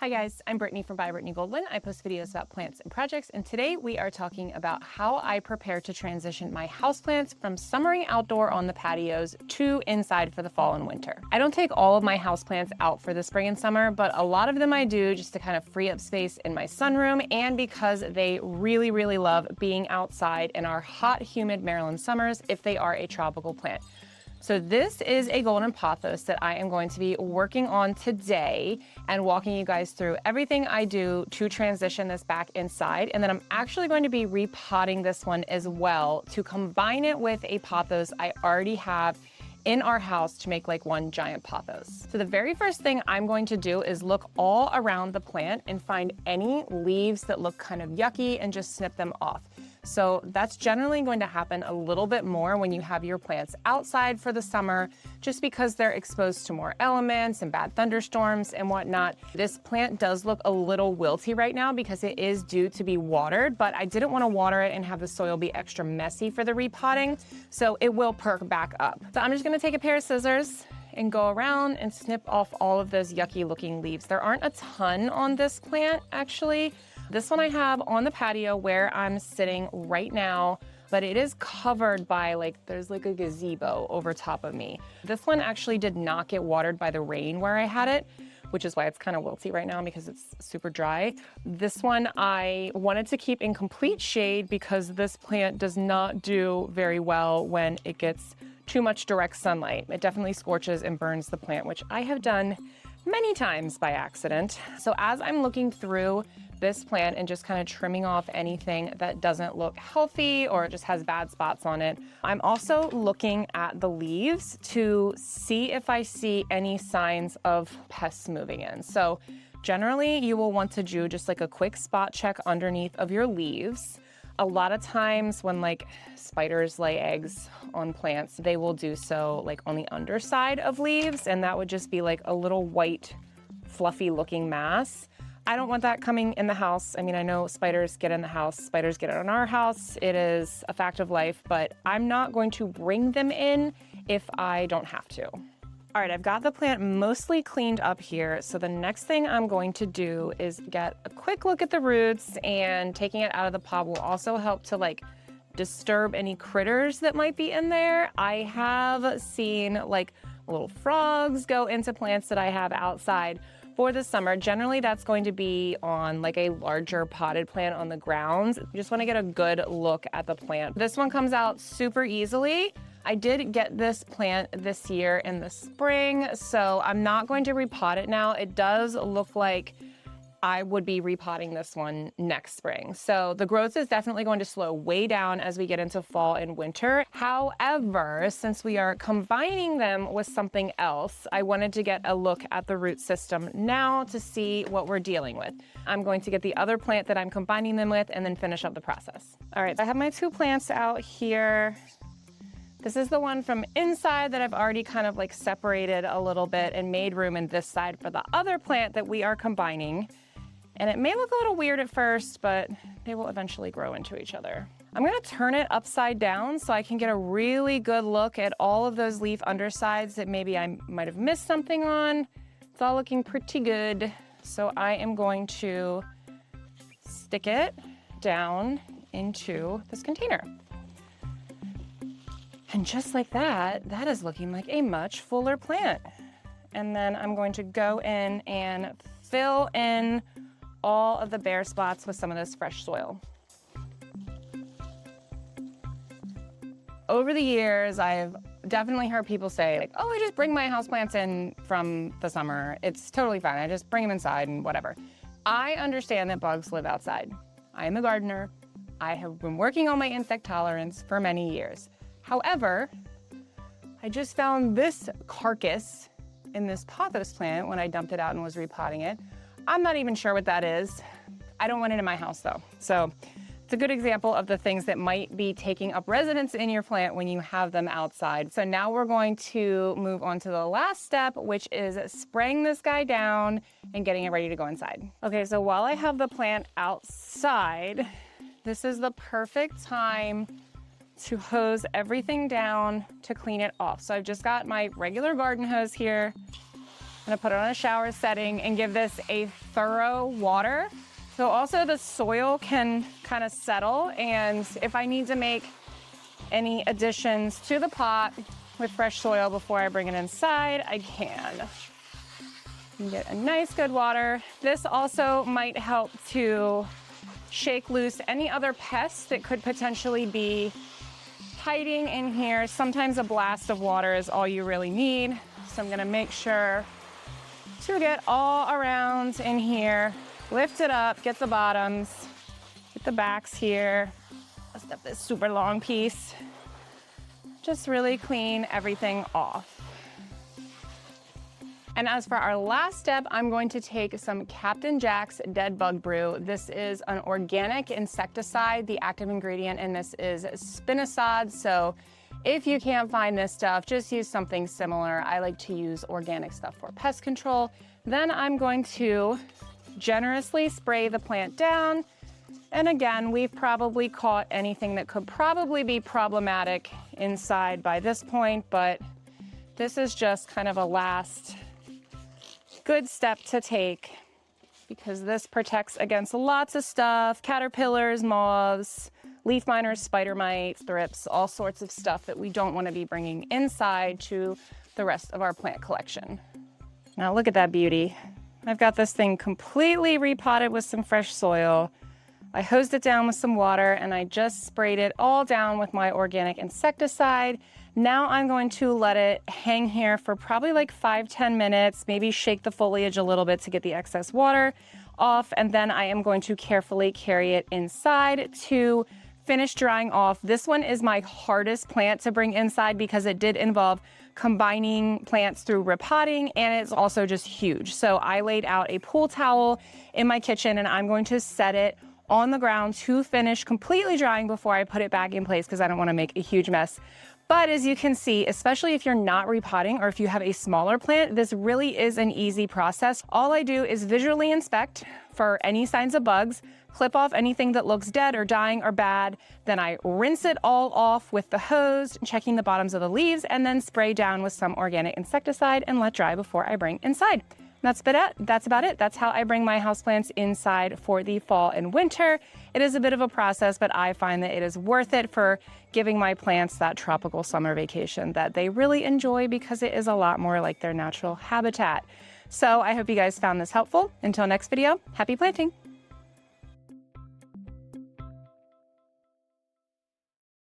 Hi guys, I'm Brittany from Brittany Goldwyn. I post videos about plants and projects, and today we are talking about how I prepare to transition my houseplants from summery outdoor on the patios to inside for the fall and winter. I don't take all of my houseplants out for the spring and summer, but a lot of them I do just to kind of free up space in my sunroom and because they really love being outside in our hot, humid Maryland summers if they are a tropical plant. So this is a golden pothos that I am going to be working on today and walking you guys through everything I do to transition this back inside. And then I'm actually going to be repotting this one as well to combine it with a pothos I already have in our house to make like one giant pothos. So the very first thing I'm going to do is look all around the plant and find any leaves that look kind of yucky and just snip them off. So that's generally going to happen a little bit more when you have your plants outside for the summer, just because they're exposed to more elements and bad thunderstorms and whatnot. This plant does look a little wilty right now because it is due to be watered, but I didn't want to water it and have the soil be extra messy for the repotting, so it will perk back up. So I'm just gonna take a pair of scissors and go around and snip off all of those yucky looking leaves. There aren't a ton on this plant actually. This one I have on the patio where I'm sitting right now, but it is covered by there's like a gazebo over top of me. This one actually did not get watered by the rain where I had it, which is why it's kind of wilty right now because it's super dry. This one I wanted to keep in complete shade because this plant does not do very well when it gets too much direct sunlight. It definitely scorches and burns the plant, which I have done many times by accident. So as I'm looking through this plant and just kind of trimming off anything that doesn't look healthy or just has bad spots on it, I'm also looking at the leaves to see if I see any signs of pests moving in. So generally you will want to do just like a quick spot check underneath of your leaves. A lot of times when spiders lay eggs on plants, they will do so on the underside of leaves, and that would just be like a little white, fluffy looking mass. I don't want that coming in the house. I mean, I know spiders get in the house, spiders get in our house. It is a fact of life, but I'm not going to bring them in if I don't have to. All right, I've got the plant mostly cleaned up here. So the next thing I'm going to do is get a quick look at the roots, and taking it out of the pot will also help to disturb any critters that might be in there. I have seen little frogs go into plants that I have outside for the summer. Generally, that's going to be on a larger potted plant on the grounds. You just want to get a good look at the plant. This one comes out super easily. I did get this plant this year in the spring, so I'm not going to repot it now. It does look like I would be repotting this one next spring. So the growth is definitely going to slow way down as we get into fall and winter. However, since we are combining them with something else, I wanted to get a look at the root system now to see what we're dealing with. I'm going to get the other plant that I'm combining them with and then finish up the process. All right, I have my two plants out here. This is the one from inside that I've already kind of separated a little bit and made room in this side for the other plant that we are combining. And it may look a little weird at first, but they will eventually grow into each other. I'm gonna turn it upside down so I can get a really good look at all of those leaf undersides that maybe I might have missed something on. It's all looking pretty good. So I am going to stick it down into this container. And just like that, that is looking like a much fuller plant. And then I'm going to go in and fill in all of the bare spots with some of this fresh soil. Over the years, I've definitely heard people say oh, I just bring my houseplants in from the summer. It's totally fine. I just bring them inside and whatever. I understand that bugs live outside. I am a gardener. I have been working on my insect tolerance for many years. However, I just found this carcass in this pothos plant when I dumped it out and was repotting it. I'm not even sure what that is. I don't want it in my house though. So it's a good example of the things that might be taking up residence in your plant when you have them outside. So now we're going to move on to the last step, which is spraying this guy down and getting it ready to go inside. Okay, so while I have the plant outside, this is the perfect time to hose everything down to clean it off. So I've just got my regular garden hose here, I'm gonna put it on a shower setting and give this a thorough water. So also the soil can kind of settle, and if I need to make any additions to the pot with fresh soil before I bring it inside, I can. You get a nice good water. This also might help to shake loose any other pests that could potentially be hiding in here. Sometimes a blast of water is all you really need. So I'm gonna make sure to get all around in here. Lift it up, get the bottoms, get the backs here. Lift up this super long piece. Just really clean everything off. And as for our last step, I'm going to take some Captain Jack's Dead Bug Brew. This is an organic insecticide. The active ingredient in this is spinosad. So if you can't find this stuff, just use something similar. I like to use organic stuff for pest control. Then I'm going to generously spray the plant down. And again, we've probably caught anything that could probably be problematic inside by this point, but this is just kind of a last good step to take because this protects against lots of stuff: caterpillars, moths, leaf miners, spider mites, thrips, all sorts of stuff that we don't want to be bringing inside to the rest of our plant collection. Now look at that beauty. I've got this thing completely repotted with some fresh soil. I hosed it down with some water and I just sprayed it all down with my organic insecticide. Now I'm going to let it hang here for probably like 5-10 minutes, maybe shake the foliage a little bit to get the excess water off, and then I am going to carefully carry it inside to finish drying off. This one is my hardest plant to bring inside because it did involve combining plants through repotting, and it's also just huge. So I laid out a pool towel in my kitchen and I'm going to set it on the ground to finish completely drying before I put it back in place because I don't want to make a huge mess. But as you can see, especially if you're not repotting or if you have a smaller plant, this really is an easy process. All I do is visually inspect for any signs of bugs, clip off anything that looks dead or dying or bad, then I rinse it all off with the hose, checking the bottoms of the leaves, and then spray down with some organic insecticide and let dry before I bring inside. That's about it. That's how I bring my houseplants inside for the fall and winter. It is a bit of a process, but I find that it is worth it for giving my plants that tropical summer vacation that they really enjoy because it is a lot more like their natural habitat. So I hope you guys found this helpful. Until next video, happy planting.